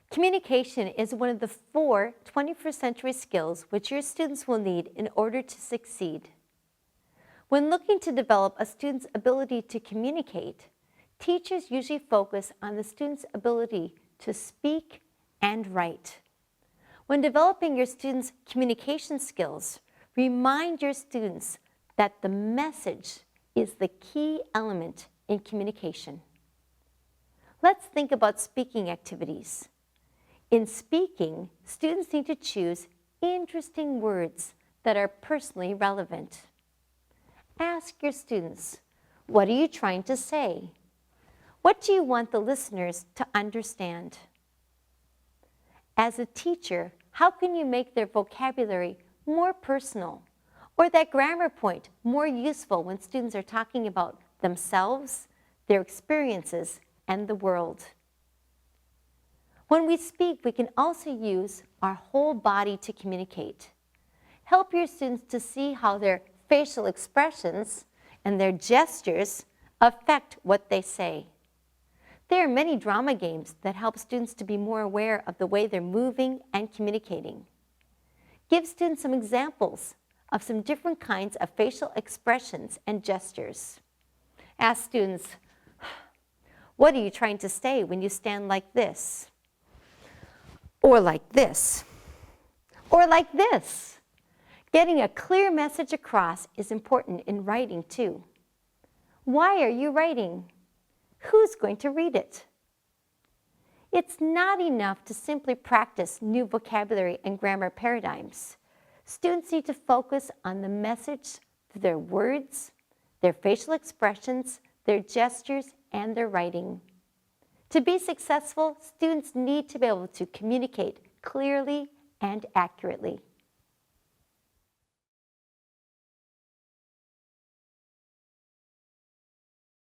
Communication is one of the 4 21st century skills which your students will need in order to succeed. When looking to develop a student's ability to communicate, teachers usually focus on the student's ability to speak and write. When developing your students' communication skills, remind your students that the message is the key element in communication. Let's think about speaking activities. In speaking, students need to choose interesting words that are personally relevant. Ask your students, what are you trying to say? What do you want the listeners to understand? As a teacher, how can you make their vocabulary more personal or that grammar point more useful when students are talking about themselves, their experiences, and the world? When we speak, we can also use our whole body to communicate. Help your students to see how their facial expressions and their gestures affect what they say. There are many drama games that help students to be more aware of the way they're moving and communicating. Give students some examples of some different kinds of facial expressions and gestures. Ask students, what are you trying to say when you stand like this? Or like this? Or like this? Getting a clear message across is important in writing too. Why are you writing? Who's going to read it? It's not enough to simply practice new vocabulary and grammar paradigms. Students need to focus on the message through their words, their facial expressions, their gestures, and their writing. To be successful, students need to be able to communicate clearly and accurately.